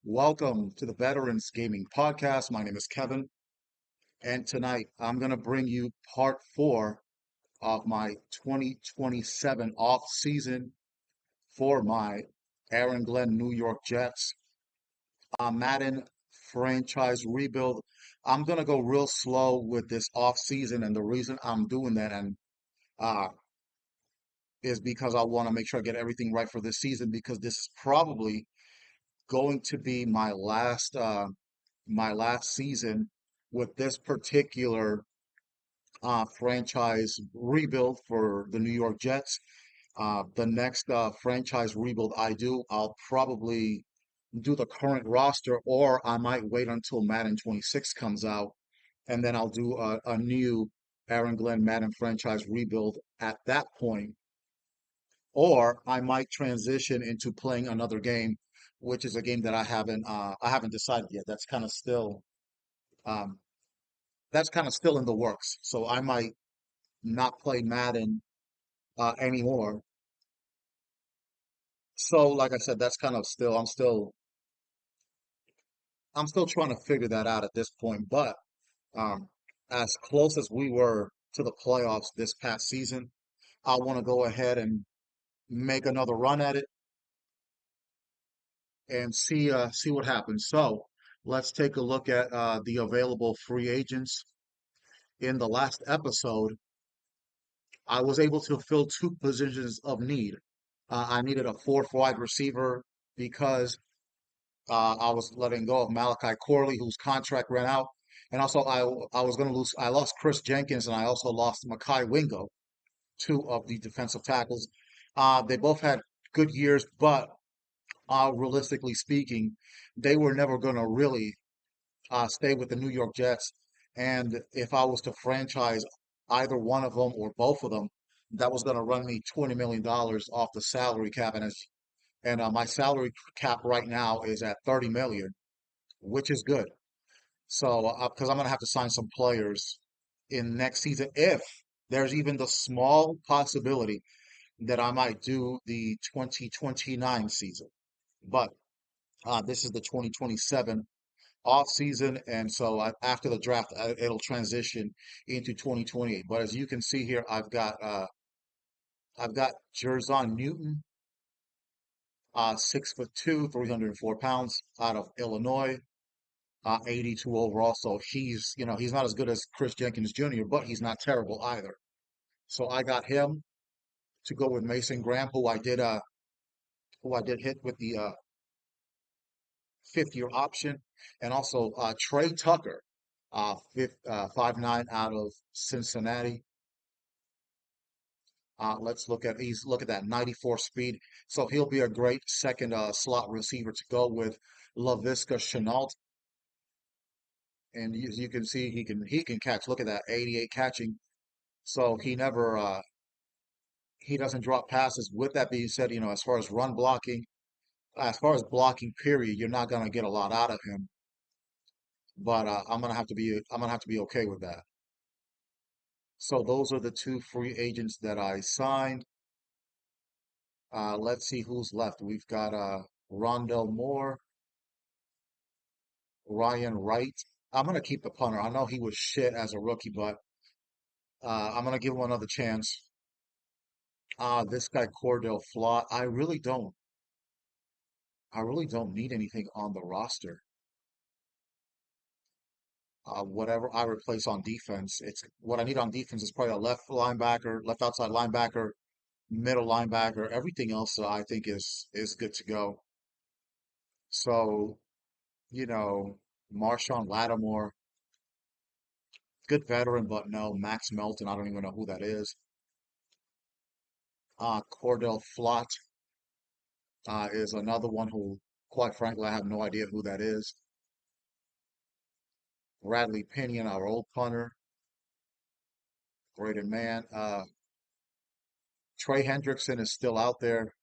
Welcome to the Veterans Gaming Podcast. My name is Kevin, and tonight I'm going to bring you part four of my 2027 off season for my Aaron Glenn New York Jets Madden franchise rebuild. I'm going to go real slow with this off season, and the reason I'm doing that uh, is because I want to make sure I get everything right for this season because this is probably going to be my last season with this particular franchise rebuild for the New York Jets. The next franchise rebuild I do, I'll probably do the current roster, or I might wait until Madden 26 comes out, and then I'll do a new Aaron Glenn Madden franchise rebuild at that point. Or I might transition into playing another game, which is a game that I haven't decided yet. Um, that's kind of still in the works. So I might not play Madden anymore. So like I said, that's kind of still I'm still trying to figure that out at this point. But um, as close as we were to the playoffs this past season, I want to go ahead and make another run at it and see what happens. So let's take a look at the available free agents. In the last episode, I was able to fill two positions of need. I needed a fourth wide receiver because I was letting go of Malachi Corley, whose contract ran out, and also I was going to lose. I lost Chris Jenkins, and I also lost Makai Wingo, two of the defensive tackles. They both had good years, but realistically speaking, they were never going to really stay with the New York Jets. And if I was to franchise either one of them or both of them, that was going to run me $20 million off the salary cap. And my salary cap right now is at 30 million, which is good. So, because I'm going to have to sign some players in next season, if there's even the small possibility that I might do the 2029 season. But this is the 2027 off season, and so after the draft, it'll transition into 2028. But as you can see here, I've got Jerzon Newton, 6'2", 304 pounds, out of Illinois, 82 overall. So he's not as good as Chris Jenkins Jr., but he's not terrible either. So I got him to go with Mason Graham, who I did hit with the fifth-year option, and also Trey Tucker, 5'9", out of Cincinnati. Let's look at that 94 speed. So he'll be a great second slot receiver to go with Laviska Shenault. And as you can see, he can catch. Look at that 88 catching. So he doesn't drop passes. With that being said, as far as run blocking, as far as blocking period, you're not gonna get a lot out of him. But I'm gonna have to be okay with that. So those are the two free agents that I signed. Let's see who's left. We've got Rondell Moore, Ryan Wright. I'm gonna keep the punter. I know he was shit as a rookie, but I'm gonna give him another chance. This guy Cordell Flott. I really don't need anything on the roster. Whatever I replace on defense, it's what I need on defense is probably a left linebacker, left outside linebacker, middle linebacker. Everything else I think is good to go. So, you know, Marshawn Lattimore, good veteran, but no, Max Melton, I don't even know who that is. Cordell Flott is another one who, quite frankly, I have no idea who that is. Bradley Pinion, our old punter, great man. Trey Hendrickson is still out there,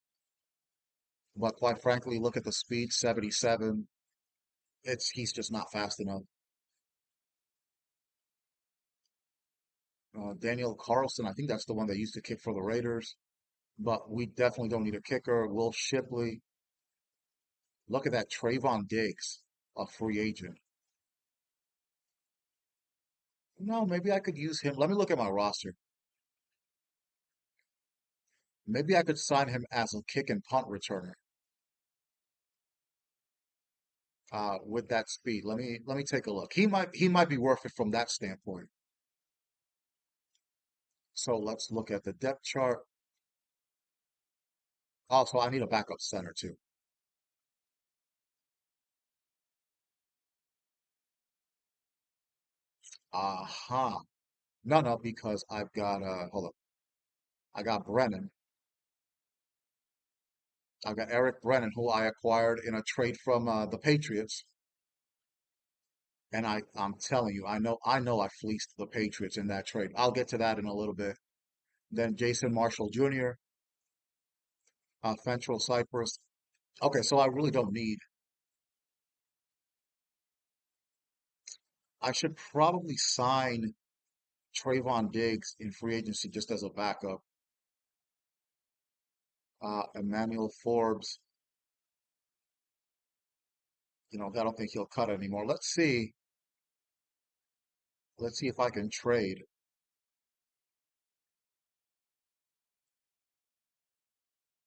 but quite frankly, look at the speed, 77. He's just not fast enough. Daniel Carlson, I think that's the one that used to kick for the Raiders, but we definitely don't need a kicker. Will Shipley, Look at that, Trayvon Diggs, a free agent. No, maybe I could use him. Let me look at my roster. Maybe I could sign him as a kick and punt returner. With that speed. Let me take a look. He might be worth it from that standpoint. So let's look at the depth chart. Also, I need a backup center too. Aha. No, no, because I've got hold up. I got Brennan. I've got Eric Brennan, who I acquired in a trade from the Patriots. And I'm telling you, I know I fleeced the Patriots in that trade. I'll get to that in a little bit. Then Jason Marshall Jr., Fentrell Cypress. Okay, so I really don't need. I should probably sign Trayvon Diggs in free agency just as a backup. Emmanuel Forbes, I don't think he'll cut anymore. Let's see. Let's see if I can trade.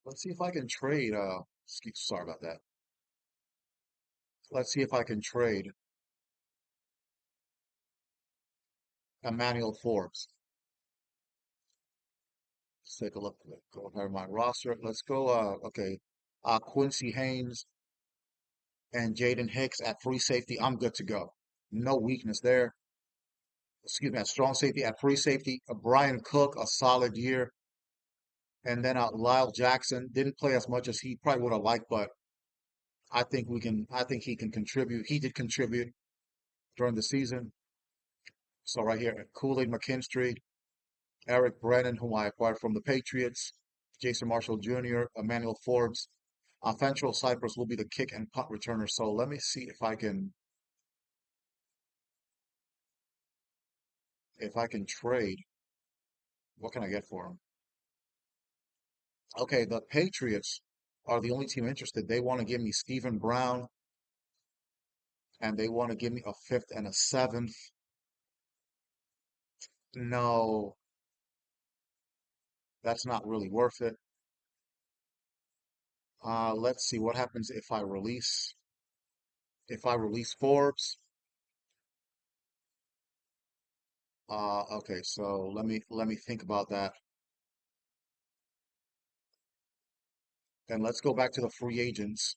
Let's see if I can trade. Sorry about that. Let's see if I can trade Emmanuel Forbes. Let's take a look. Go over my roster. Let's go. Okay. Quincy Haynes and Jaden Hicks at free safety. I'm good to go. No weakness there. Excuse me, at strong safety, at free safety. Brian Cook, a solid year. And then Lyle Jackson didn't play as much as he probably would have liked, but I think he can contribute. He did contribute during the season. So right here, Kool-Aid McKinstry, Eric Brennan, whom I acquired from the Patriots, Jason Marshall Jr., Emmanuel Forbes. Fentrell Cypress will be the kick and punt returner. So let me see if I can trade. What can I get for him? Okay, the Patriots are the only team interested. They want to give me Stephen Brown, and they want to give me a fifth and a seventh. No, that's not really worth it. Let's see what happens if I release Forbes. Okay, so let me think about that. And let's go back to the free agents.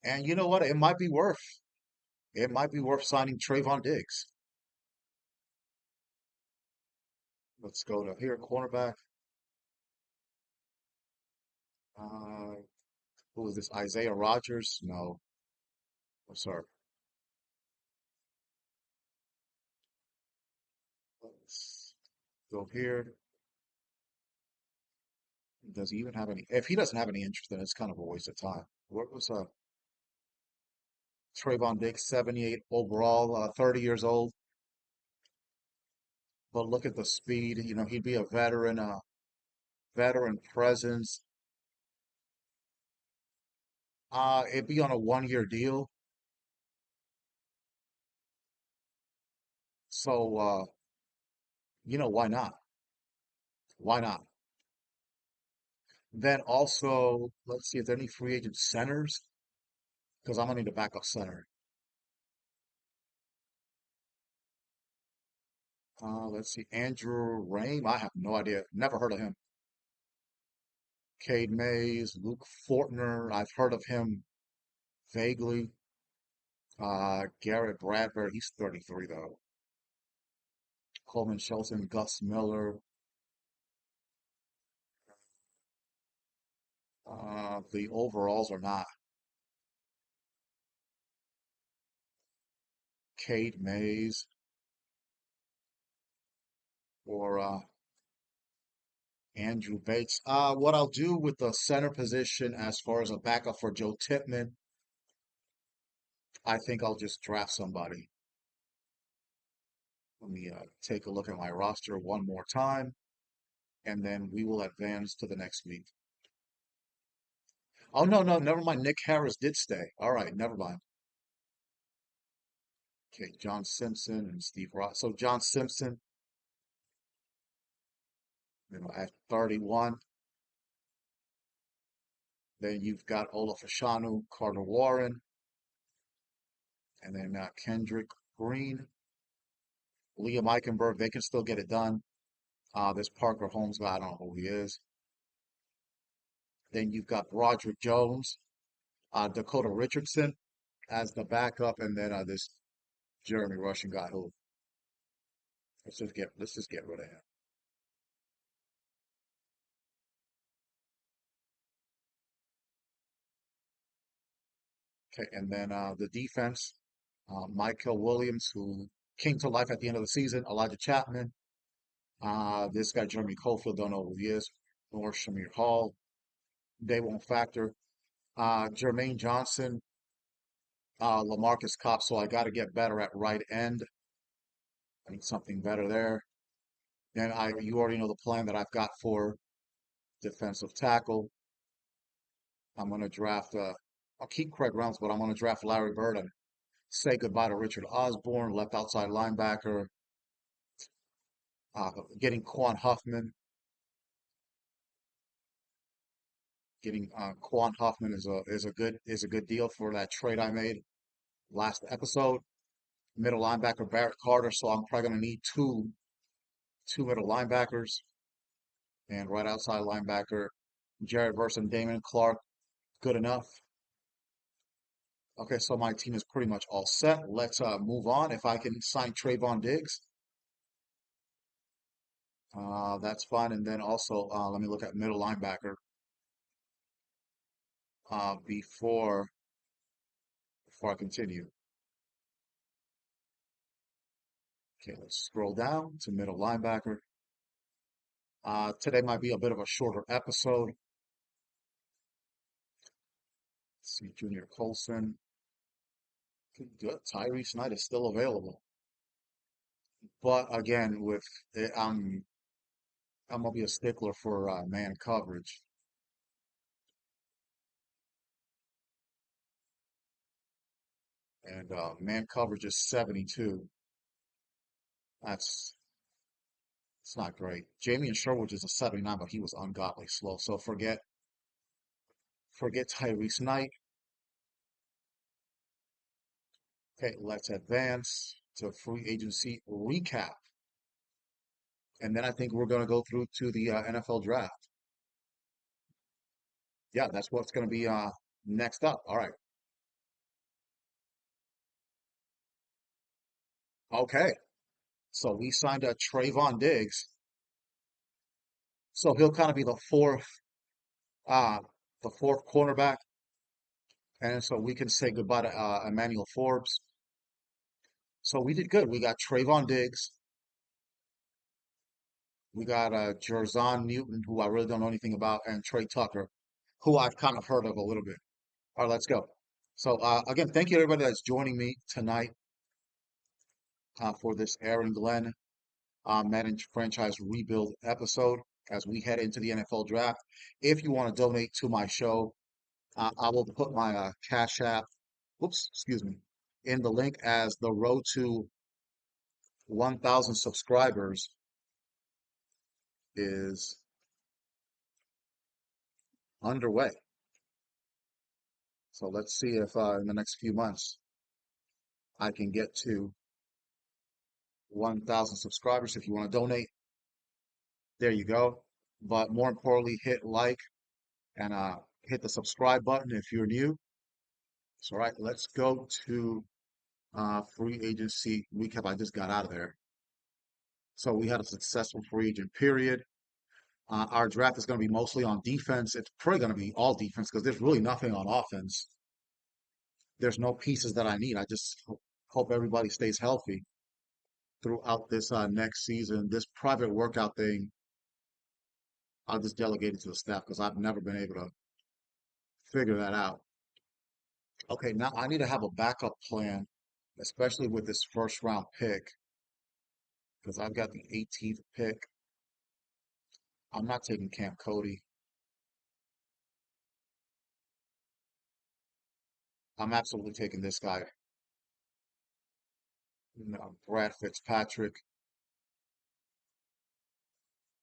And you know what? It might be worth signing Trayvon Diggs. Let's go to here, cornerback. Uh, who is this? Isaiah Rogers? No, I'm sorry. Let's go here. Does he even have any? If he doesn't have any interest, then it's kind of a waste of time. What was Trayvon Diggs, 78 overall, 30 years old. But look at the speed. He'd be a veteran presence. It'd be on a 1 year deal. So, why not? Why not? Then also, let's see if there are any free agent centers, because I'm gonna need a backup center. Let's see, Andrew Rain. I have no idea. Never heard of him. Cade Mays, Luke Fortner. I've heard of him vaguely. Garrett Bradbury. He's 33 though. Coleman Shelton, Gus Miller. The overalls are not. Cade Mays or Andrew Bates. What I'll do with the center position as far as a backup for Joe Tipman, I think I'll just draft somebody. Let me take a look at my roster one more time, and then we will advance to the next week. Oh, no, no, never mind. Nick Harris did stay. All right, never mind. Okay, John Simpson and Steve Ross. So John Simpson, at 31. Then you've got Olaf Ashanu, Carter Warren, and then Kendrick Green, Liam Eichenberg. They can still get it done. This Parker Holmes guy, I don't know who he is. Then you've got Broderick Jones, Dakota Richardson as the backup, and then this Jeremy Russian guy who let's just get rid of him. Okay, and then the defense, Michael Williams, who came to life at the end of the season, Elijah Chapman, this guy Jeremy Cofield, don't know who he is, nor Shamir Hall. They won't factor. Jermaine Johnson, Lamarcus Cobb. So I got to get better at right end. I need something better there. Then you already know the plan that I've got for defensive tackle. I'm going to draft. I'll keep Craig Reynolds, but I'm going to draft Larry Bird and say goodbye to Richard Osborne, left outside linebacker. Getting Quan Huffman. Getting Quan Huffman is a good deal for that trade I made last episode. Middle linebacker Barrett Carter, so I'm probably going to need two middle linebackers, and right outside linebacker Jared Verse and Damon Clark. Good enough. Okay, so my team is pretty much all set. Let's move on. If I can sign Trayvon Diggs, that's fine. And then also, let me look at middle linebacker before I continue. Okay, let's scroll down to middle linebacker. Today might be a bit of a shorter episode. Let's see, Junior Colson. Good. Tyrese Knight is still available. But again, I'm gonna be a stickler for man coverage, and man coverage is 72. That's it's not great. Jamie and Sherwood is a 79, but he was ungodly slow. So forget Tyrese Knight. Okay, let's advance to free agency recap, and then I think we're gonna go through to the NFL draft. Yeah, that's what's gonna be next up. All right. Okay. So we signed a Trayvon Diggs. So he'll kind of be uh, the fourth cornerback. And so we can say goodbye to Emmanuel Forbes. So we did good. We got Trayvon Diggs. We got Jerzon Newton, who I really don't know anything about, and Trey Tucker, who I've kind of heard of a little bit. All right, let's go. So again, thank you to everybody that's joining me tonight for this Aaron Glenn Madden franchise rebuild episode as we head into the NFL draft. If you want to donate to my show, I will put my Cash App, whoops, excuse me, in the link as the road to 1,000 subscribers is underway. So let's see if in the next few months I can get to 1,000 subscribers. If you want to donate, there you go. But more importantly, hit like and hit the subscribe button if you're new. So, all right, let's go to free agency recap. I just got out of there. So we had a successful free agent period. Our draft is going to be mostly on defense. It's probably going to be all defense because there's really nothing on offense. There's no pieces that I need. I just hope everybody stays healthy throughout this next season. This private workout thing, I'll just delegate it to the staff because I've never been able to figure that out. Okay, now I need to have a backup plan, especially with this first round pick because I've got the 18th pick. I'm not taking Camp Cody. I'm absolutely taking this guy. No, Brad Fitzpatrick.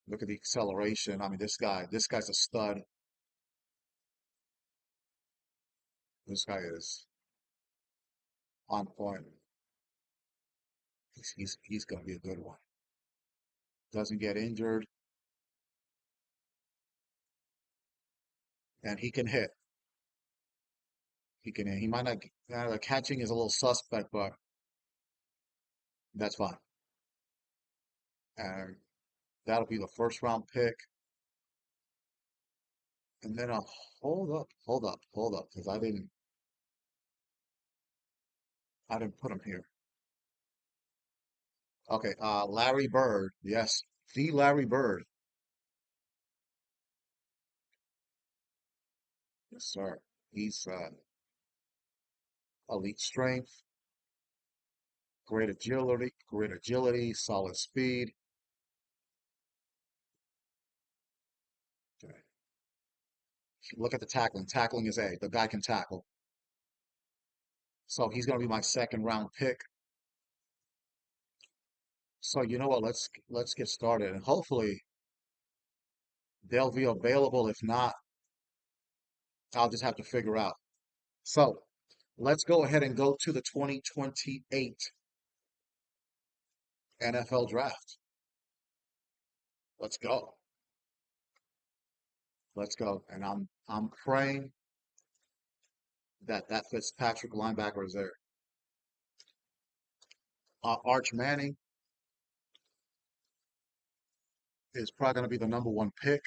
Look at the acceleration. I mean, this guy's a stud. This guy is on point. He's going to be a good one. Doesn't get injured, and he can hit. He can. He might not. The catching is a little suspect, but that's fine. And that'll be the first round pick. And then hold up, because I didn't put him here. Okay, Larry Bird. Yes, the Larry Bird. Yes, sir. He's elite strength, great agility, solid speed. Okay. Look at the tackling. Tackling is A. The guy can tackle. So he's going to be my second round pick. So you know what? Let's get started, and hopefully they'll be available. If not, I'll just have to figure out. So let's go ahead and go to the 2028 NFL Draft. Let's go. Let's go. And I'm praying that that Fitzpatrick linebacker is there. Arch Manning is probably going to be the number one pick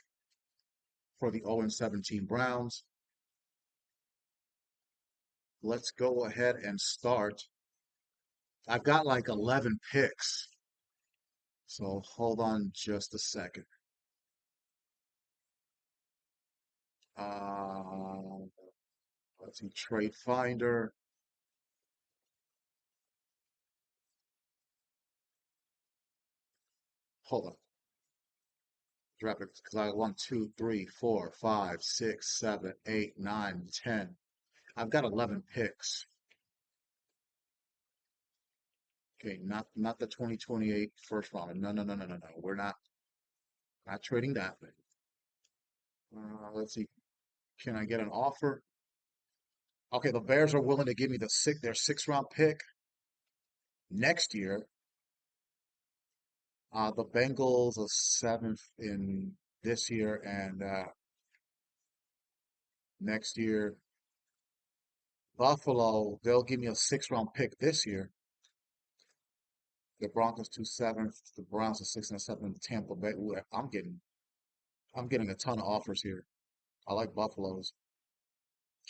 for the 0-17 Browns. Let's go ahead and start. I've got like 11 picks, so hold on just a second. Uh, let's see, Trade Finder. Hold on. Draft picks, because I got 1, 2, 3, 4, 5, 6, 7, 8, 9, 10. I've got 11 picks. Okay, not the 2028 first round. No, no, no, no, no, no. We're not trading that. Let's see. Can I get an offer? Okay, the Bears are willing to give me their sixth round pick next year. The Bengals a seventh in this year and next year. Buffalo, they'll give me a sixth round pick this year. The Broncos two seventh, the Browns a sixth and a seventh, Tampa Bay. Ooh, I'm getting a ton of offers here. I like Buffalo's.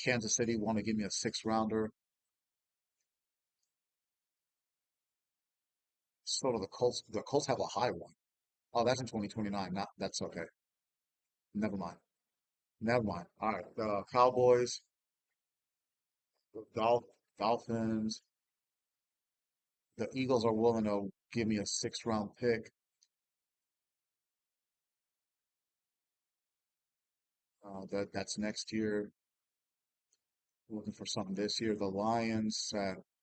Kansas City want to give me a sixth rounder. So do the Colts. The Colts have a high one. Oh, that's in 2029. Not that's okay. Never mind. Never mind. All right. The Cowboys, the Dolphins, the Eagles are willing to give me a sixth round pick. That's next year. Looking for something this year. The Lions,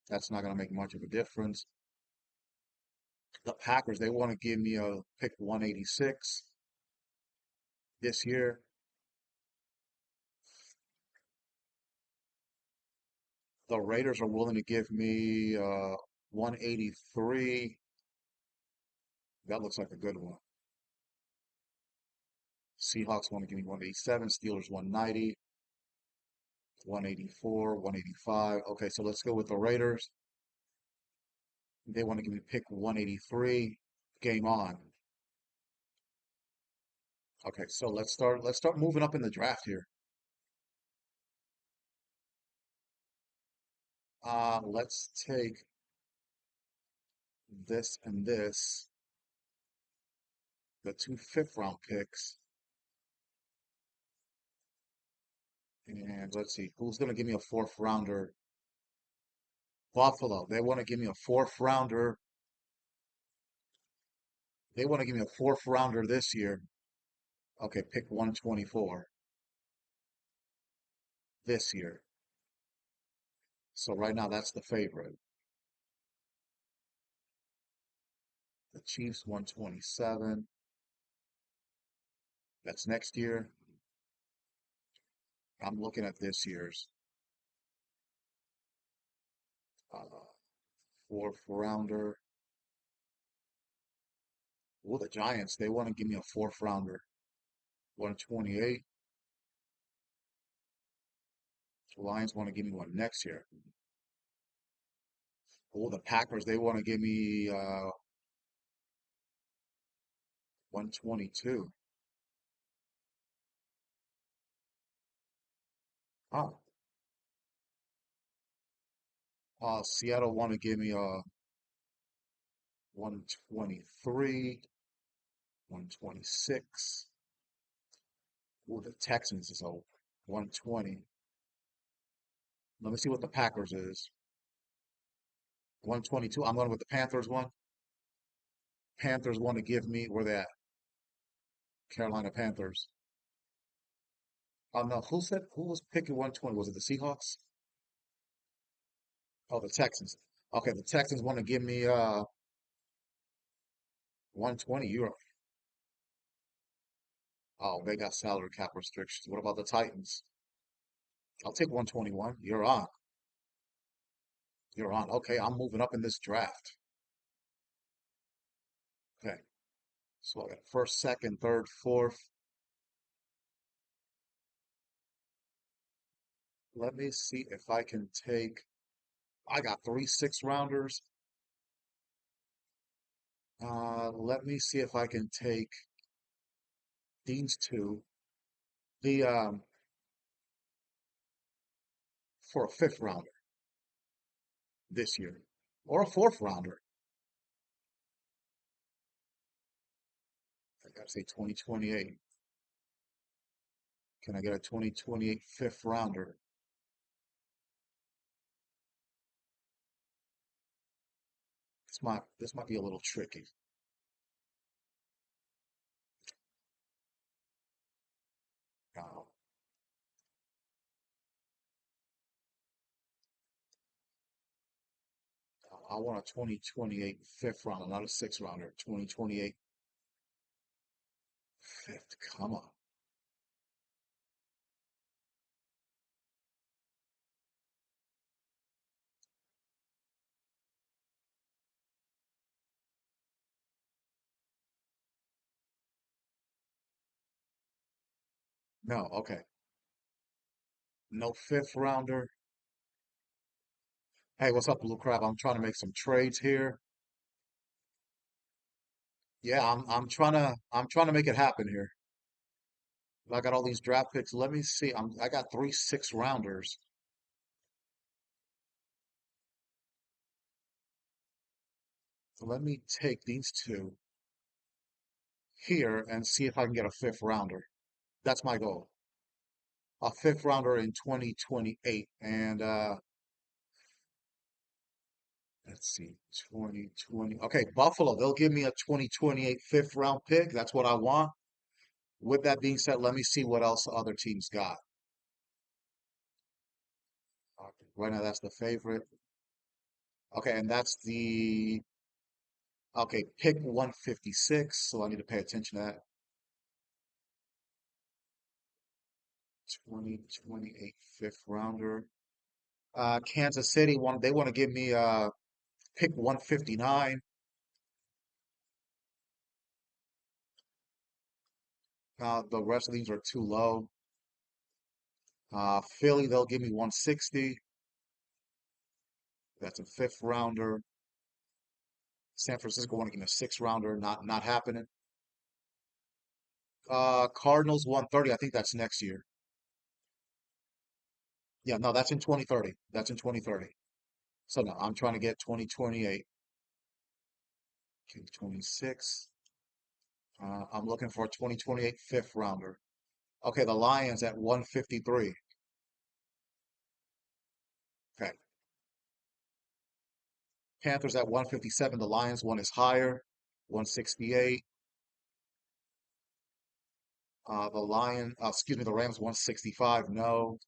that's not going to make much of a difference. The Packers, they want to give me a pick 186 this year. The Raiders are willing to give me 183. That looks like a good one. Seahawks want to give me 187. Steelers 190. 184, 185. Okay, so let's go with the Raiders. They want to give me pick 183. Game on. Okay, so let's start moving up in the draft here. Let's take this and this, the two fifth round picks, and let's see who's going to give me a fourth rounder. Buffalo, they want to give me a fourth rounder. They want to give me a fourth rounder this year. Okay, pick 124 this year. So right now that's the favorite. The Chiefs 127. That's next year. I'm looking at this year's uh, fourth rounder. Well, the Giants, they want to give me a fourth rounder. 128. The Lions want to give me one next year. Well, the Packers, they want to give me 122. Oh, Seattle want to give me a 123, 126. Ooh, the Texans is a 120. Let me see what the Packers is. 122. I'm going with the Panthers one. Panthers want to give me where they at? Carolina Panthers. Oh no, who was picking 120? Was it the Seahawks? Oh, the Texans. Okay, the Texans want to give me 120 euro. Oh, they got salary cap restrictions. What about the Titans? I'll take 121. You're on. You're on. Okay, I'm moving up in this draft. Okay. So I got first, second, third, fourth. Let me see if I can take. I got three six rounders. Let me see if I can take these two. The For a fifth rounder this year, or a fourth rounder. I gotta say 2028. Can I get a 2028 fifth rounder? This might be a little tricky. Uh, I want a 2028 fifth rounder, not a sixth rounder. 2028 fifth. Come on. No, okay. No fifth rounder. Hey, what's up, Blue Crab? I'm trying to make some trades here. Yeah, I'm trying to make it happen here. I got all these draft picks. Let me see. I got three six rounders. So let me take these two here and see if I can get a fifth rounder. That's my goal. A fifth rounder in 2028. And let's see, 2020. Okay, Buffalo, they'll give me a 2028 fifth round pick. That's what I want. With that being said, let me see what else other teams got. Right now, that's the favorite. Okay, and that's the okay, pick 156. So I need to pay attention to that. 2028 fifth rounder. Kansas City they want to give me pick 159. The rest of these are too low. Philly, they'll give me 160. That's a fifth rounder. San Francisco want to give me a sixth rounder. Not happening. Cardinals 130. I think that's next year. Yeah, no, that's in 2030. That's in 2030. So no, I'm trying to get 2028. Okay, 26. I'm looking for a 2028 fifth rounder. Okay, the Lions at 153. Okay. Panthers at 157. The Lions one is higher. 168. The Rams 165. No.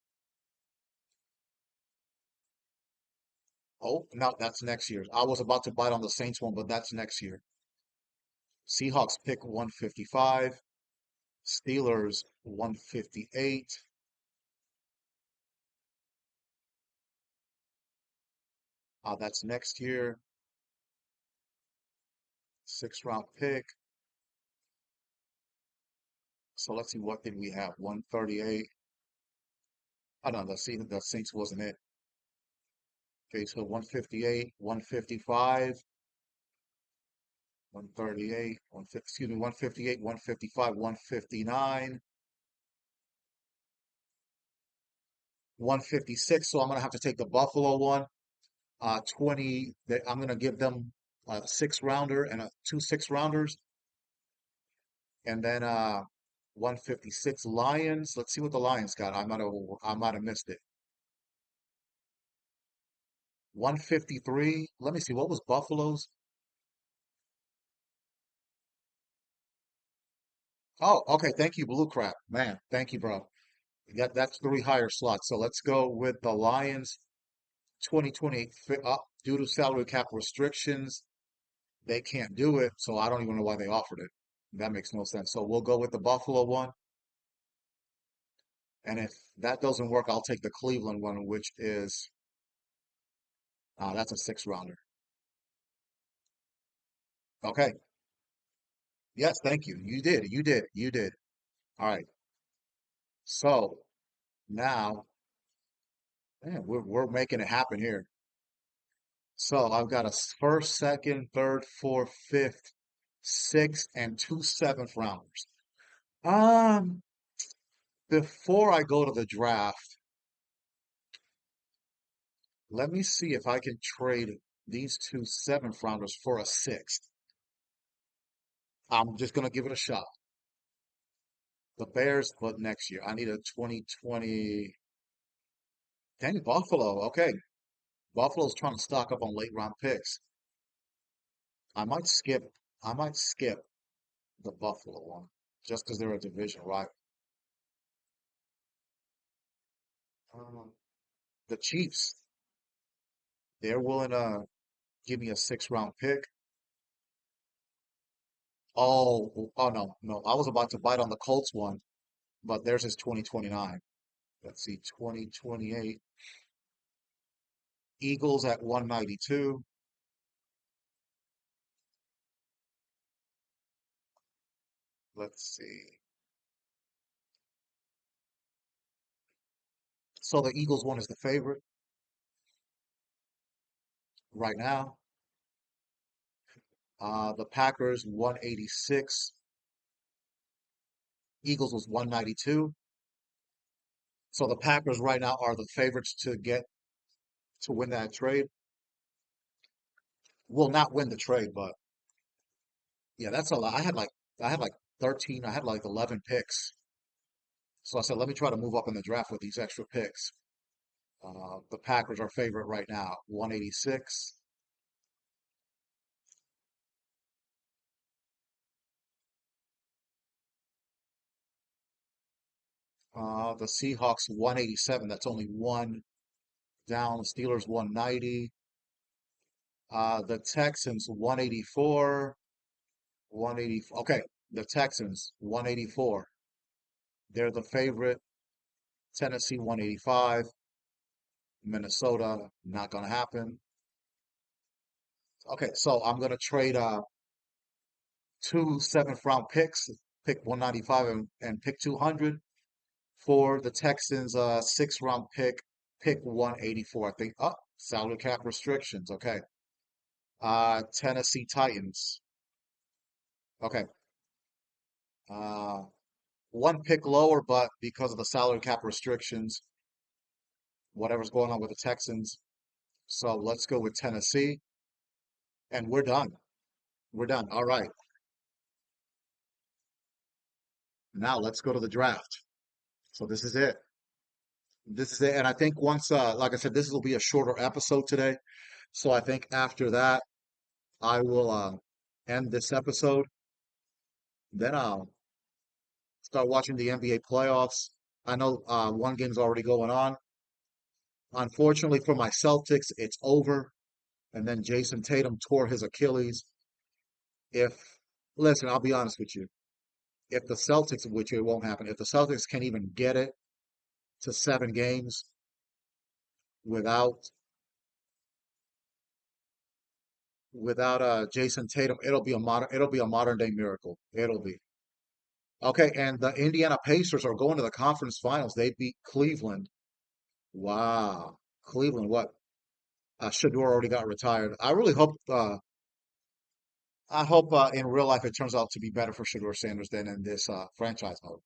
Oh, no, that's next year. I was about to bite on the Saints one, but that's next year. Seahawks pick 155. Steelers 158. That's next year. Sixth round pick. So let's see, what did we have? 138. Oh no, the Saints wasn't it. Okay, so 158, 155, 138, 150, excuse me, 158, 155, 159, 156. So I'm gonna have to take the Buffalo one. 20. I'm gonna give them a six rounder and two six rounders, and then 156 Lions. Let's see what the Lions got. I might have missed it. 153. Let me see. What was Buffalo's? Oh, okay. Thank you, Blue Crap. Man, thank you, bro. That's three higher slots. So let's go with the Lions 2028 due to salary cap restrictions. They can't do it, so I don't even know why they offered it. That makes no sense. So we'll go with the Buffalo one. And if that doesn't work, I'll take the Cleveland one, which is that's a six rounder. Okay. Yes, thank you. You did. You did. You did. All right. So now, man, we're making it happen here. So I've got a first, second, third, fourth, fifth, sixth, and two seventh rounders. Um, Before I go to the draft, let me see if I can trade these two seventh rounders for a sixth. I'm just gonna give it a shot. The Bears, but next year. I need a 2020. Dang, Buffalo. Okay. Buffalo's trying to stock up on late round picks. I might skip. I might skip the Buffalo one just because they're a division rival. Um, the Chiefs, they're willing to give me a six round pick. Oh no, no. I was about to bite on the Colts one, but theirs is 2029. Let's see, 2028. Eagles at 192. Let's see. So the Eagles one is the favorite right now. The Packers 186. Eagles was 192. So the Packers right now are the favorites to win that trade. Will not win the trade, but yeah, that's a lot. I had like 13. I had like 11 picks. So I said, let me try to move up in the draft with these extra picks. The Packers are favorite right now, 186. The Seahawks 187. That's only one down. Steelers 190. The Texans 184. 180. Okay, the Texans 184. They're the favorite. Tennessee 185. Minnesota not gonna happen. Okay, so I'm gonna trade two seventh round picks, pick 195 and pick 200 for the Texans sixth round pick 184. I think salary cap restrictions. Okay. Tennessee Titans. Okay. Uh One pick lower, but because of the salary cap restrictions, whatever's going on with the Texans. So let's go with Tennessee, and we're done. We're done. All right. Now let's go to the draft. So this is it. This is it. And I think once, like I said, this will be a shorter episode today. So I think after that, I will end this episode. Then I'll start watching the NBA playoffs. I know one game's already going on. Unfortunately for my Celtics, it's over. And then Jason Tatum tore his Achilles. If, listen, I'll be honest with you. If the Celtics, which it won't happen, if the Celtics can even get it to 7 games without Jason Tatum, it'll be a modern day miracle. It'll be. Okay, and the Indiana Pacers are going to the conference finals. They beat Cleveland. Wow. Cleveland, what? Shador already got retired. I hope in real life it turns out to be better for Shador Sanders than in this franchise mode.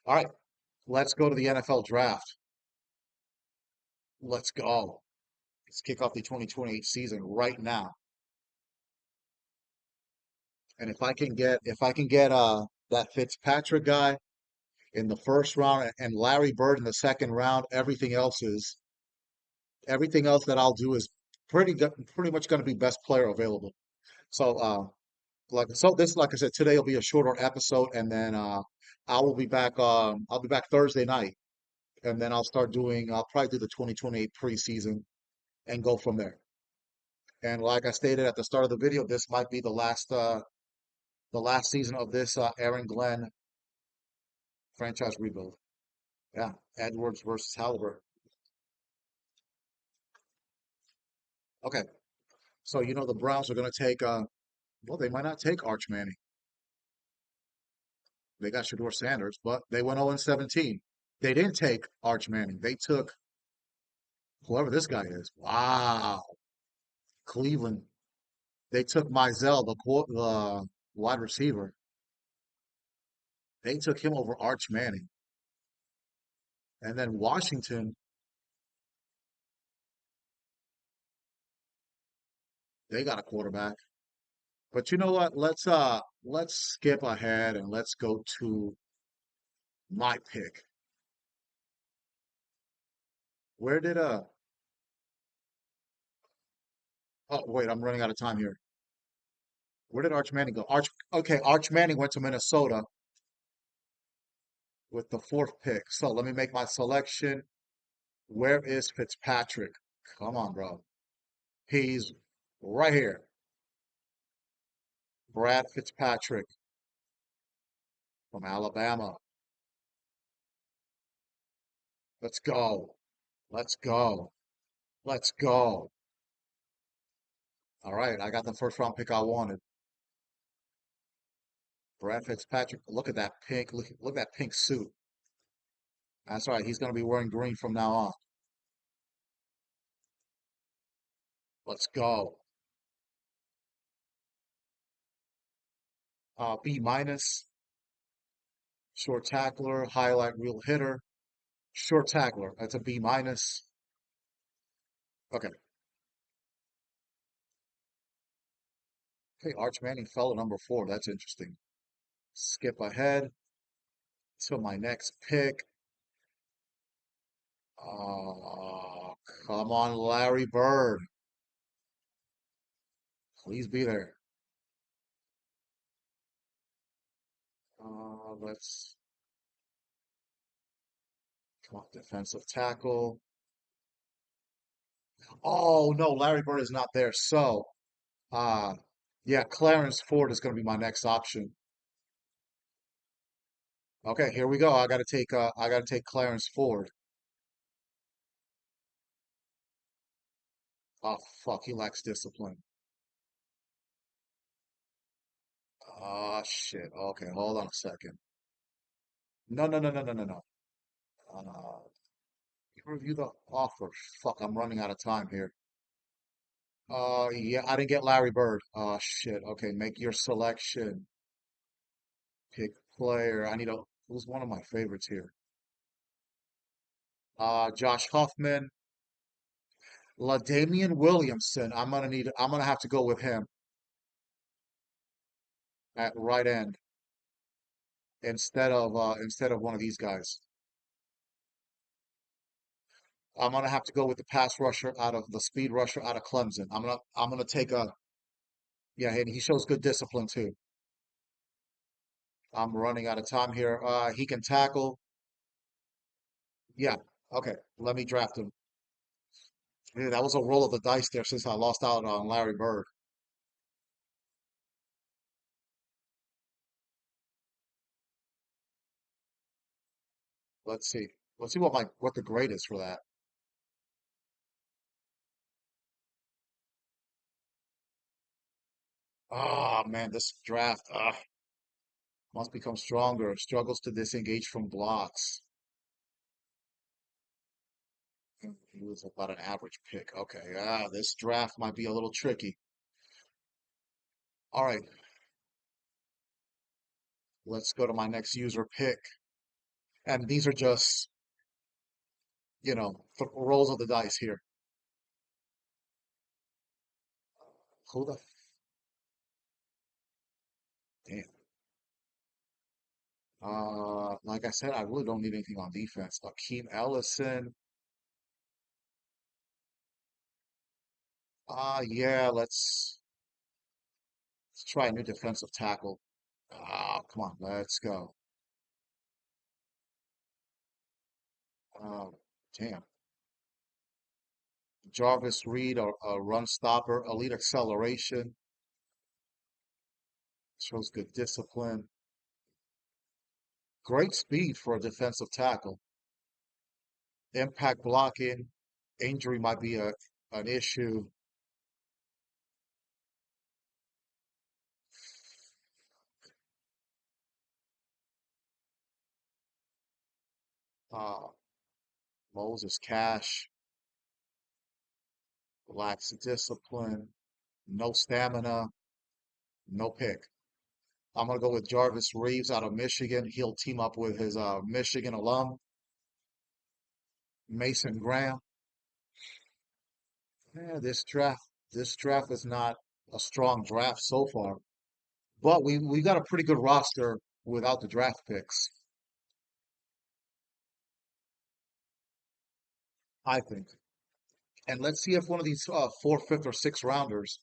All right, let's go to the NFL draft. Let's go. Let's kick off the 2028 season right now. And if I can get that Fitzpatrick guy in the first round and Larry Bird in the second round, everything else that I'll do is pretty much going to be best player available. So like I said, today will be a shorter episode, and then I will be back. I'll be back Thursday night, and then I'll probably do the 2028 preseason and go from there. And like I stated at the start of the video, this might be the last season of this Aaron Glenn franchise rebuild. Yeah, Edwards versus Halliburton. Okay, so the Browns are going to take. Well, they might not take Arch Manning. They got Shador Sanders, but they went 0-17. They didn't take Arch Manning. They took whoever this guy is. Wow, Cleveland. They took Mizell, the wide receiver. They took him over Arch Manning. And then Washington, they got a quarterback. But you know what? Let's skip ahead and let's go to my pick. Where did Oh wait, I'm running out of time here. Where did Arch Manning go? Arch Manning went to Minnesota with the fourth pick. So let me make my selection. Where is Fitzpatrick? Come on, bro. He's right here. Brad Fitzpatrick from Alabama. Let's go. Let's go. Let's go. All right, I got the first round pick I wanted. Brad Fitzpatrick. Look at that pink. Look at that pink suit. That's right. He's going to be wearing green from now on. Let's go. B minus. Short tackler. Highlight reel hitter. Short tackler. That's a B minus. Okay. Okay. Arch Manning fell at number 4. That's interesting. Skip ahead to my next pick. Oh, come on, Larry Bird. Please be there. Let's come on, defensive tackle. Oh no, Larry Bird is not there. So, uh, yeah, Clarence Ford is going to be my next option. Okay, here we go. I got to take Clarence Ford. Oh fuck, he lacks discipline. Oh shit. Okay, hold on a second. No, no, no, no, no, no, no. Review the offer. Fuck, I'm running out of time here. Yeah, I didn't get Larry Bird. Oh shit. Okay, make your selection. Pick player. Who's one of my favorites here? Josh Huffman. LaDamian Williamson. I'm gonna have to go with him at right end instead of one of these guys. I'm gonna have to go with the pass rusher out of the speed rusher out of Clemson. I'm gonna take a yeah, and he shows good discipline too. I'm running out of time here. He can tackle. Yeah, okay. Let me draft him. Yeah, that was a roll of the dice there since I lost out on Larry Bird. Let's see. Let's see what the grade is for that. Ah, man, this draft must become stronger. Struggles to disengage from blocks. He was about an average pick. Okay, this draft might be a little tricky. All right, let's go to my next user pick. And these are just, rolls of the dice here. Who the damn? Like I said, I really don't need anything on defense. Akeem Ellison. Yeah, let's try a new defensive tackle. Come on, let's go. Oh, damn. Jarvis Reed, a run stopper, elite acceleration, shows good discipline, great speed for a defensive tackle. Impact blocking, injury might be an issue. Uh, Moses Cash lacks discipline, no stamina, no pick. I'm gonna go with Jarvis Reeves out of Michigan. He'll team up with his Michigan alum, Mason Graham. Yeah, this draft is not a strong draft so far, but we got a pretty good roster without the draft picks, I think. And let's see if one of these fourth, fifth, or sixth rounders.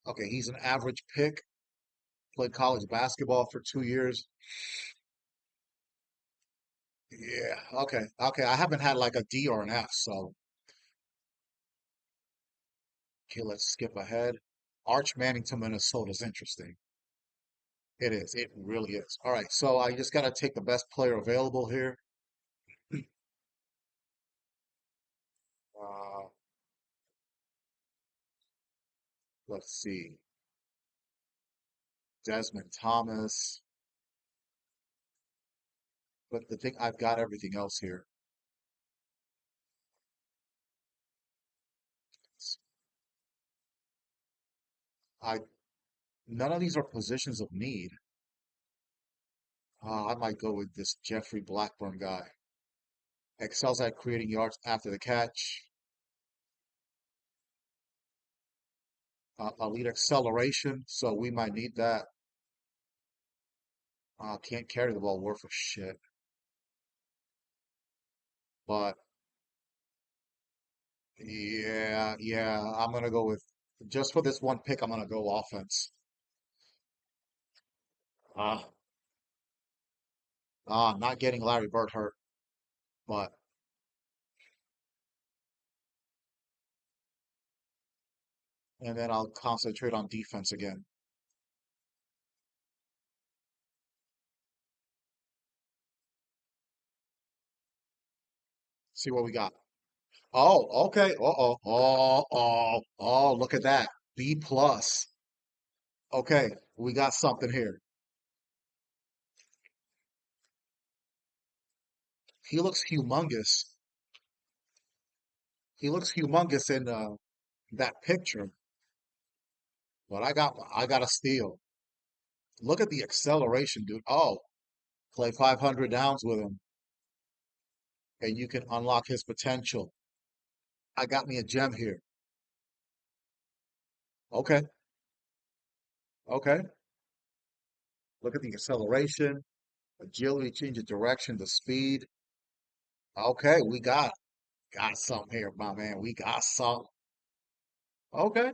Okay, he's an average pick. Played college basketball for 2 years. Yeah. Okay. Okay. I haven't had like a D or an F, so okay. Let's skip ahead. Arch Manning to Minnesota is interesting. It is. It really is. All right. So I just got to take the best player available here. Uh, let's see. Desmond Thomas. But the thing, I've got everything else here. I None of these are positions of need. I might go with this Jeffrey Blackburn guy. Excels at creating yards after the catch. Elite acceleration, so we might need that. Can't carry the ball worth a shit. But yeah, yeah, I'm gonna go with just for this one pick. I'm gonna go offense. Uh, not getting Larry Bird hurt, but and then I'll concentrate on defense again. See what we got. Oh, okay. Uh-oh. Oh, look at that. B plus. Okay, we got something here. He looks humongous. He looks humongous in that picture, but I got a steal. Look at the acceleration, dude. Oh, play 500 downs with him, and you can unlock his potential. I got me a gem here. Okay, okay. Look at the acceleration, agility, change of direction, the speed. Okay, we got something here, my man. We got something. Okay,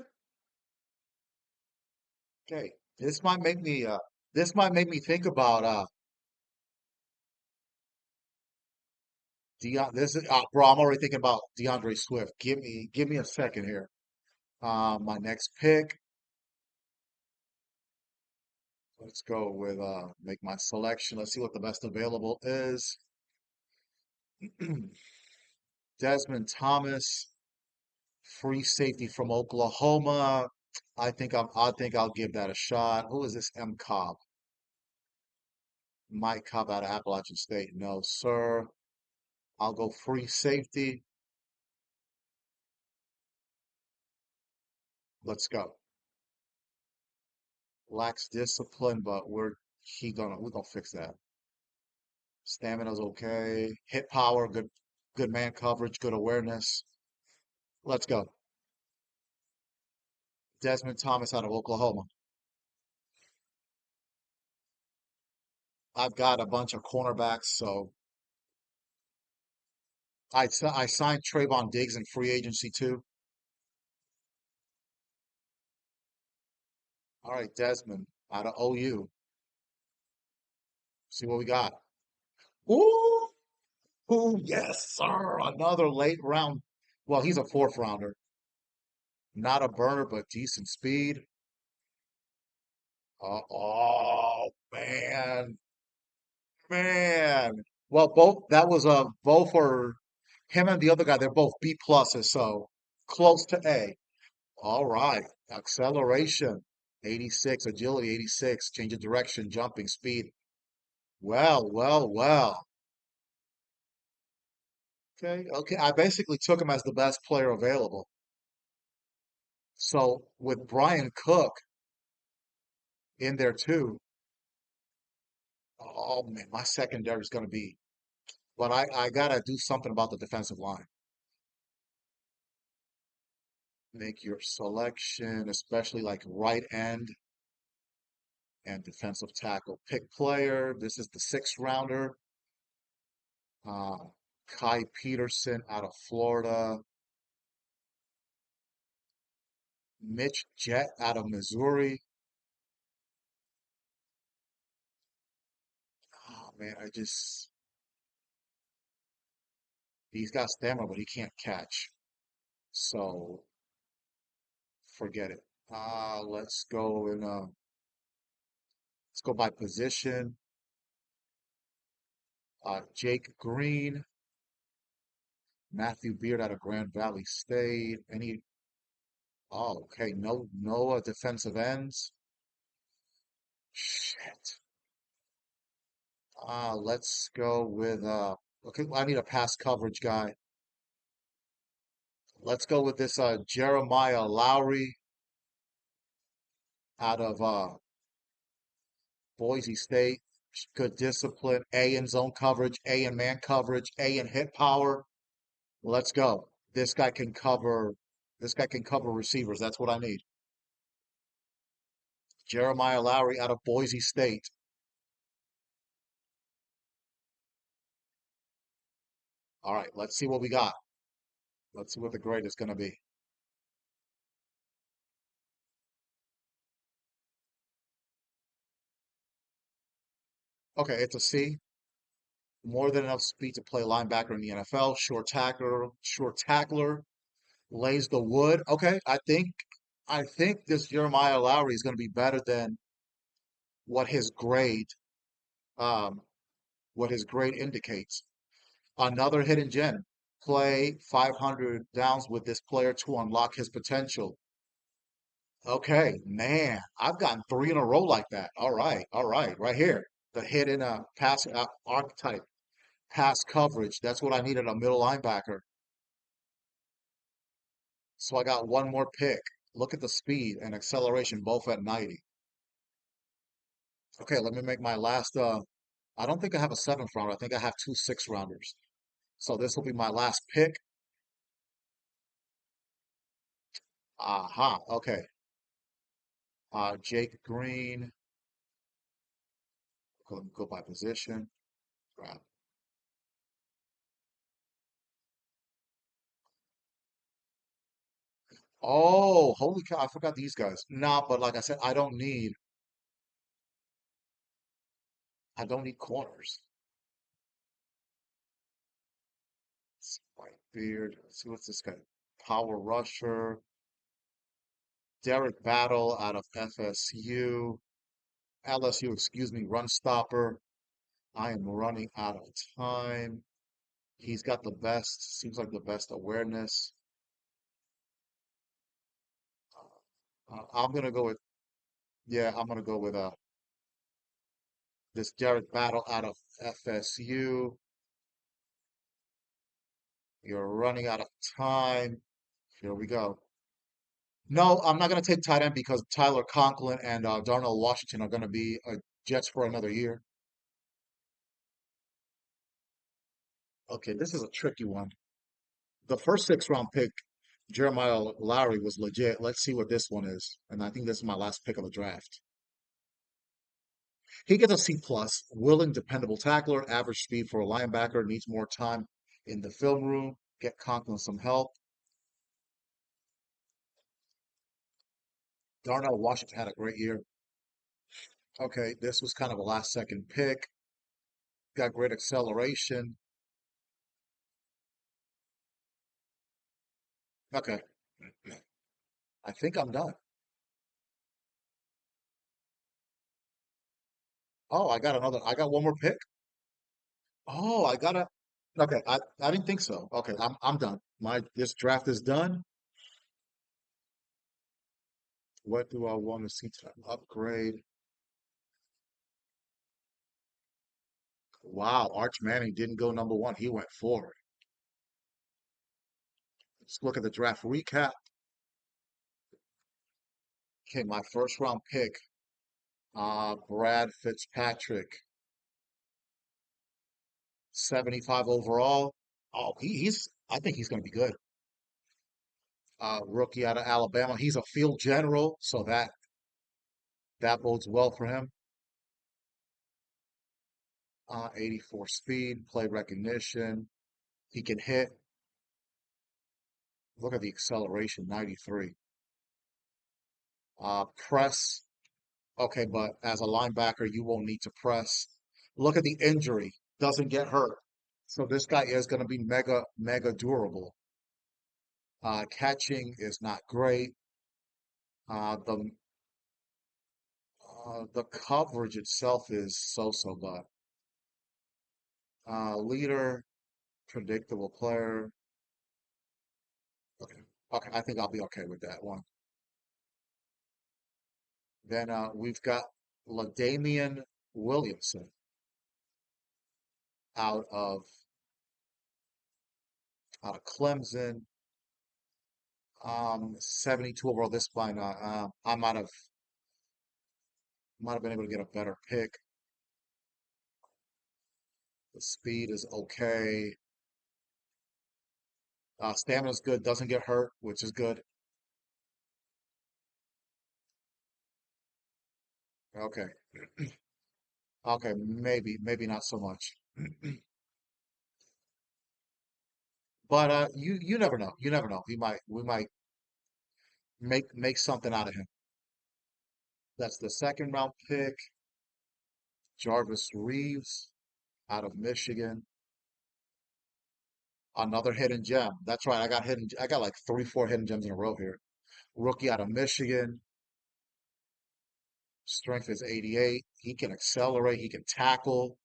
okay. This might make me think about This is bro. I'm already thinking about DeAndre Swift. Give me a second here. My next pick. Let's go with make my selection. Let's see what the best available is. Desmond Thomas, free safety from Oklahoma. I think I'll give that a shot. Who is this M Cobb? Mike Cobb out of Appalachian State. No, sir. I'll go free safety. Let's go. Lacks discipline, but we're gonna fix that. Stamina's okay. Hit power, good man coverage, good awareness. Let's go. Desmond Thomas out of Oklahoma. I've got a bunch of cornerbacks, so I signed Trayvon Diggs in free agency too. All right, Desmond out of OU. See what we got. Ooh, ooh, yes, sir. Another late round. Well, he's a fourth rounder. Not a burner, but decent speed. Oh man, man. Well, both are him and the other guy. They're both B pluses, so close to A. All right, acceleration, 86, agility, 86, change of direction, jumping, speed. Well, well, well. Okay, okay. I basically took him as the best player available. So with Brian Cook in there too, oh man, my secondary is going to be. But I gotta do something about the defensive line. Make your selection, especially like right end and defensive tackle. Pick player. This is the sixth rounder. Uh, Kai Peterson out of Florida. Mitch Jett out of Missouri. Oh man, he's got stamina, but he can't catch. So forget it. Let's go by position. Jake Green, Matthew Beard out of Grand Valley State. Okay, no defensive ends. Shit. Let's go with okay, I need a pass coverage guy. Let's go with this Jeremiah Lowry out of Boise State. Good discipline, A in zone coverage, A in man coverage, A in hit power. Let's go. This guy can cover receivers. That's what I need. Jeremiah Lowry out of Boise State. All right, let's see what we got. Let's see what the grade is going to be. Okay, it's a C. More than enough speed to play linebacker in the NFL. Short tackler, lays the wood. Okay, I think this Jeremiah Lowry is going to be better than what his grade um what his grade indicates. Another hidden gem. Play 500 downs with this player to unlock his potential. Okay, man, I've gotten three in a row like that. All right, right here. The hidden pass archetype, pass coverage. That's what I need in a middle linebacker. So I got one more pick. Look at the speed and acceleration, both at 90. Okay, let me make my last. I don't think I have a seventh rounder. I think I have two six rounders. So this will be my last pick. Aha. Okay. Jake Green. Go by position. Grab. Oh, holy cow! I forgot these guys. Nah, but like I said, I don't need corners. Beard. Let's see what's this guy? Power rusher. Derek Battle out of FSU. LSU, excuse me, run stopper. I am running out of time. He's got the best, seems like the best awareness. I'm gonna go with, yeah, I'm gonna go with this Derek Battle out of FSU. You're running out of time. Here we go. No, I'm not gonna take tight end because Tyler Conklin and Darnell Washington are gonna be Jets for another year. Okay, this is a tricky one. The first 6 round pick, Jeremiah Lowry, was legit. Let's see what this one is. And I think this is my last pick of the draft. He gets a C plus, willing, dependable tackler, average speed for a linebacker, needs more time in the film room. Get Conklin some help. Darnell Washington had a great year. Okay, this was kind of a last second pick. Got great acceleration. Okay, I think I'm done. Oh, I got one more pick. Oh, I gotta, okay, I didn't think so. Okay, I'm done. This draft is done. What do I want to see to upgrade? Wow, Arch Manning didn't go number one. He went forward. Let's look at the draft recap. Okay, my first round pick, Brad Fitzpatrick, 75 overall. Oh, I think he's going to be good. Rookie out of Alabama. He's a field general, so that bodes well for him. 84 speed, play recognition. He can hit. Look at the acceleration, 93. Press. Okay, but as a linebacker, you won't need to press. Look at the injury. Doesn't get hurt. So this guy is going to be mega, mega durable. Catching is not great. The the coverage itself is so-so, but leader, predictable player. Okay, okay, I think I'll be okay with that one. Then we've got LaDamian Williamson out of Clemson. 72 overall. This line, I might have been able to get a better pick. The speed is okay. Stamina's good. Doesn't get hurt, which is good. Okay. Okay, maybe not so much. But you never know. You never know. We might make something out of him. That's the second round pick, Jarvis Reeves out of Michigan. Another hidden gem. That's right. I got like 3, 4 hidden gems in a row here. Rookie out of Michigan. Strength is 88. He can accelerate. He can tackle.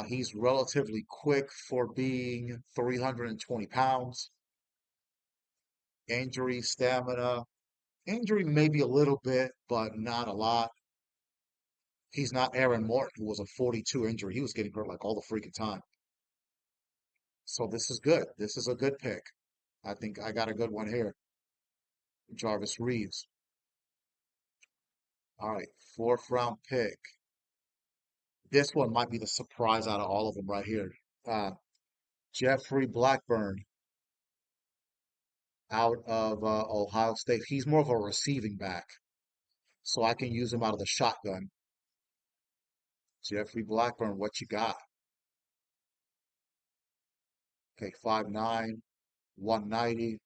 He's relatively quick for being 320 pounds. Injury, stamina. Injury maybe a little bit, but not a lot. He's not Aaron Morton, who was a 42 injury. He was getting hurt like all the freaking time. So this is good. This is a good pick. I think I got a good one here. Jarvis Reeves. All right, fourth round pick. This one might be the surprise out of all of them right here. Uh, Jeffrey Blackburn out of Ohio State. He's more of a receiving back, so I can use him out of the shotgun. Jeffrey Blackburn, what you got? Okay, 5'9", 190.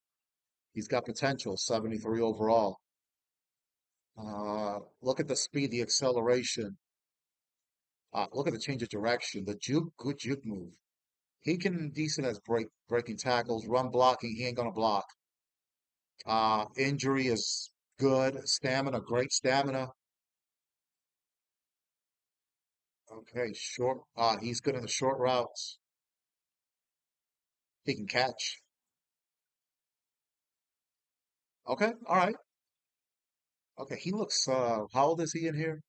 He's got potential, 73 overall. Look at the speed, the acceleration. Look at the change of direction, the juke, good juke move. He can decent as breaking tackles, run blocking. He ain't gonna block. Injury is good. Stamina, great stamina. Okay, short. He's good in the short routes. He can catch. Okay, all right. Okay, he looks. How old is he in here?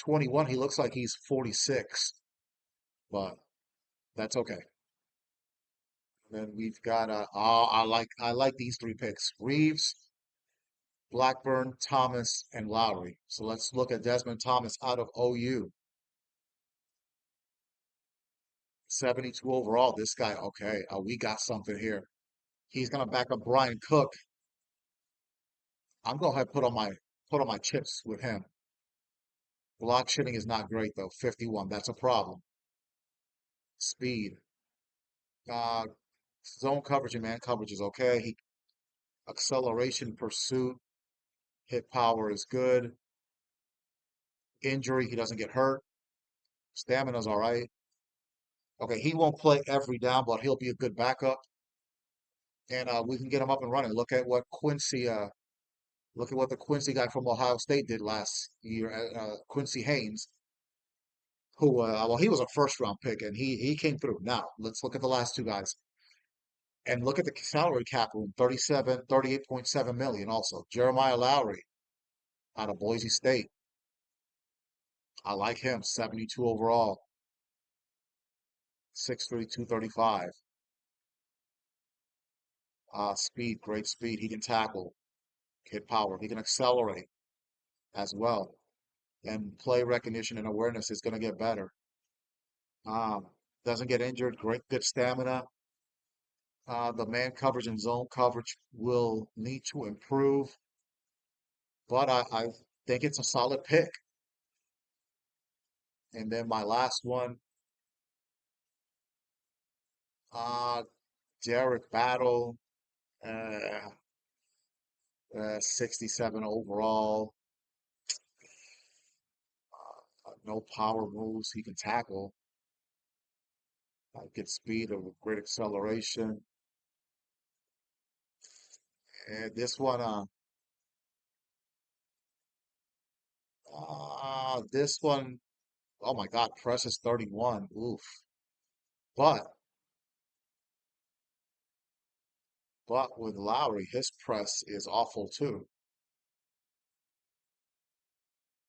21. He looks like he's 46, but that's okay. Then we've got. I like these three picks: Reeves, Blackburn, Thomas, and Lowry. So let's look at Desmond Thomas out of OU. 72 overall. This guy, okay. We got something here. He's gonna back up Brian Cook. I'm gonna have put on my chips with him. Block shitting is not great though. 51. That's a problem. Speed. Uh, zone coverage and man coverage is okay. Acceleration, pursuit, hit power is good. Injury, he doesn't get hurt. Stamina's all right. Okay, he won't play every down, but he'll be a good backup, and we can get him up and running. Look at what the Quincy guy from Ohio State did last year. Quincy Haynes, who well, he was a first round pick, and he came through. Now let's look at the last two guys, and look at the salary cap room: 38.7 million. Also, Jeremiah Lowry out of Boise State. I like him. 72 overall, 6'3", 235. Speed, great speed. He can tackle, hit power. He can accelerate as well. And play recognition and awareness is going to get better. Um, doesn't get injured. Great, good stamina. The man coverage and zone coverage will need to improve, but I think it's a solid pick. And then my last one, uh, Derek Battle, uh, 67 overall. No power moves. He can tackle. Get speed with great acceleration. And this one, oh my God, press is 31. Oof. But, but with Lowry, his press is awful too.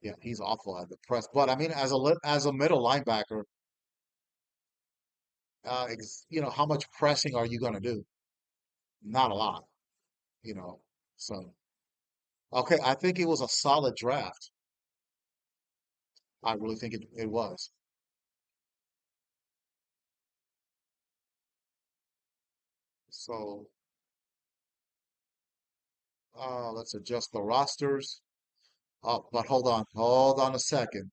Yeah, he's awful at the press. But I mean, as a middle linebacker, how much pressing are you going to do? Not a lot, you know. So, okay, I think it was a solid draft. I really think it was. So, let's adjust the rosters. Oh, but hold on a second.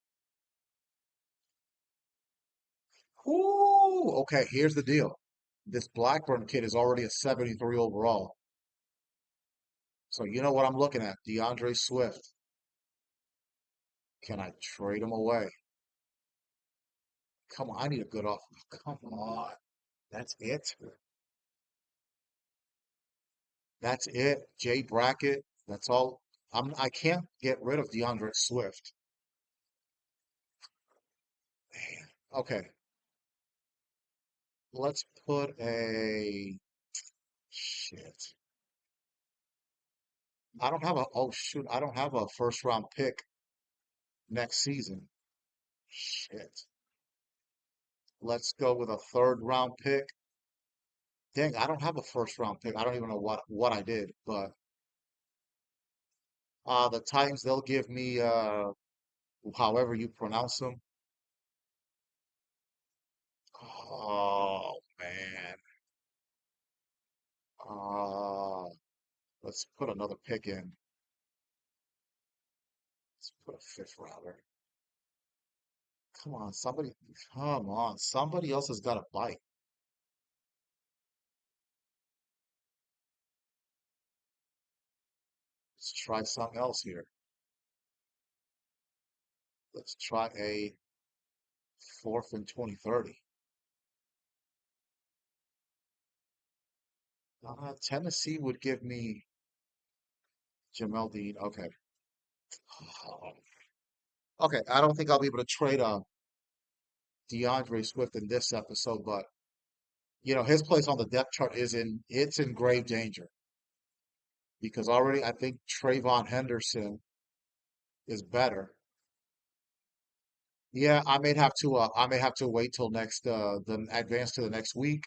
Ooh, okay, here's the deal. This Blackburn kid is already a 73 overall. So you know what I'm looking at? DeAndre Swift. Can I trade him away? Come on, I need a good offer. Come on. That's it. That's it. Jay Brackett. That's all. I can't get rid of DeAndre Swift. Man. Okay. Let's put a shit. I don't have a oh shoot, I don't have a first round pick next season. Shit. Let's go with a third round pick. Dang, I don't have a first round pick. I don't even know what I did, but the Titans, they'll give me however you pronounce them. Oh man. Uh let's put another pick in. Let's put a fifth rounder. Come on, somebody else has got to bite. Let's try something else here. Let's try a fourth and 2030. Tennessee would give me Jamel Dean. Okay. Okay, I don't think I'll be able to trade DeAndre Swift in this episode, but his place on the depth chart it's in grave danger because already I think Trayvon Henderson is better. Yeah, I may have to wait till next the advance to the next week,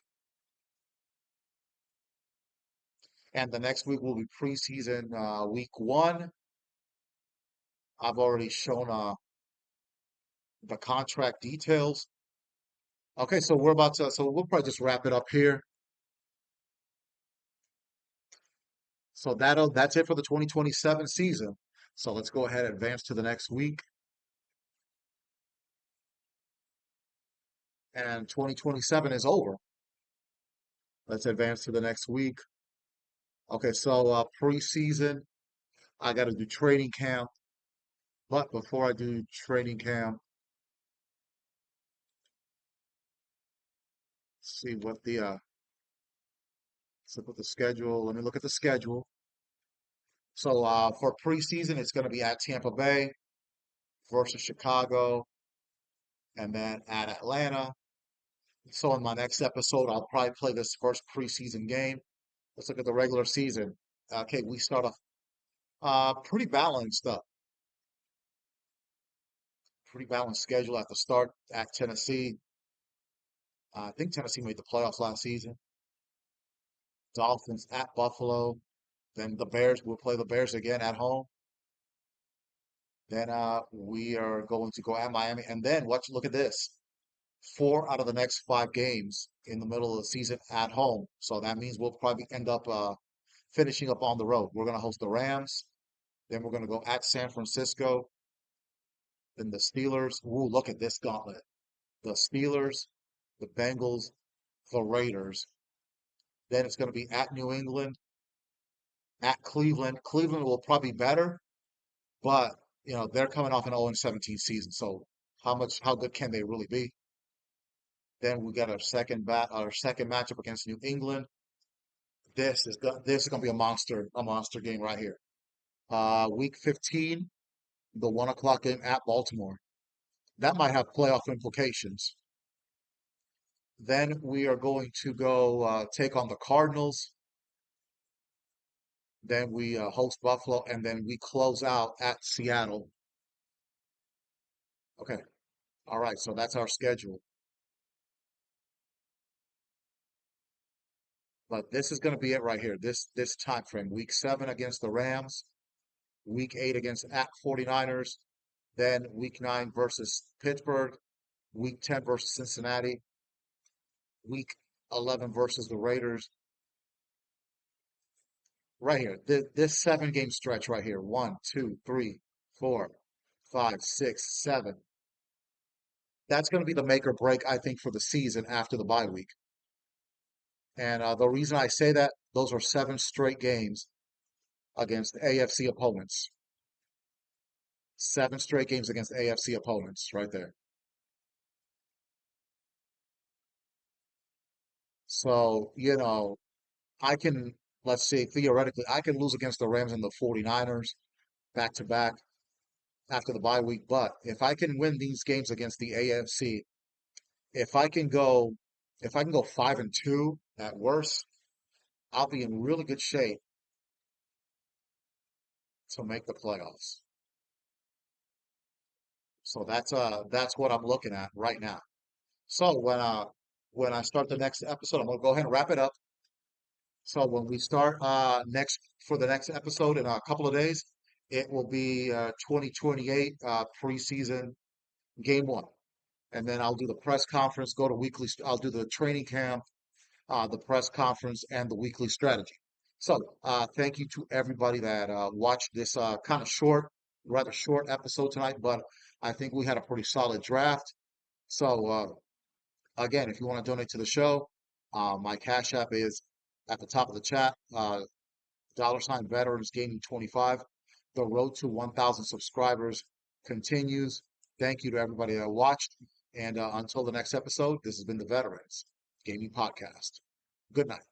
and the next week will be preseason week 1. I've already shown the contract details. Okay, so we'll probably just wrap it up here. So that's it for the 2027 season. So let's go ahead and advance to the next week. And 2027 is over. Let's advance to the next week. Okay, so preseason, I got to do training camp. But before I do training camp, see what the let's look at the schedule. Let me look at the schedule. So for preseason, it's going to be at Tampa Bay versus Chicago, and then at Atlanta. So in my next episode, I'll probably play this first preseason game. Let's look at the regular season. Okay, we start off pretty balanced up. Pretty balanced schedule at the start at Tennessee. I think Tennessee made the playoffs last season. Dolphins at Buffalo. Then the Bears, we'll play the Bears again at home. Then we are going to go at Miami. And then look at this. 4 out of the next 5 games in the middle of the season at home. So that means we'll probably end up finishing up on the road. We're going to host the Rams. Then we're going to go at San Francisco. Then the Steelers. Ooh, look at this gauntlet. The Steelers, the Bengals, the Raiders. Then it's going to be at New England, at Cleveland. Cleveland will probably be better, but they're coming off an 0-17 season. So how good can they really be? Then we got our second matchup against New England. This is going to be a monster game right here. Week 15, the 1 o'clock game at Baltimore. That might have playoff implications. Then we are going to go take on the Cardinals. Then we host Buffalo, and then we close out at Seattle. Okay, all right. So that's our schedule. But this is going to be it right here. This time frame. Week 7 against the Rams. Week 8 against at 49ers. Then week 9 versus Pittsburgh. Week 10 versus Cincinnati. Week 11 versus the Raiders. Right here. This 7 game stretch right here. One, two, three, 4, 5, 6, 7. That's going to be the make or break, I think, for the season after the bye week. And the reason I say that, those are 7 straight games against AFC opponents. 7 straight games against AFC opponents, right there. So, I can, let's see, theoretically, I can lose against the Rams and the 49ers back to back after the bye week. But if I can win these games against the AFC, if I can go, if I can go 5-2 at worst, I'll be in really good shape to make the playoffs. So that's what I'm looking at right now. So when I start the next episode, I'm gonna go ahead and wrap it up. So when we start next for the next episode in a couple of days, it will be 2028 preseason game 1. And then I'll do the press conference, I'll do the training camp, the press conference, and the weekly strategy. So thank you to everybody that watched this kind of rather short episode tonight, but I think we had a pretty solid draft. So again, if you want to donate to the show, my Cash App is at the top of the chat. $ Veterans Gaming 25. The road to 1,000 subscribers continues. Thank you to everybody that watched. And until the next episode, this has been the Veterans Gaming Podcast. Good night.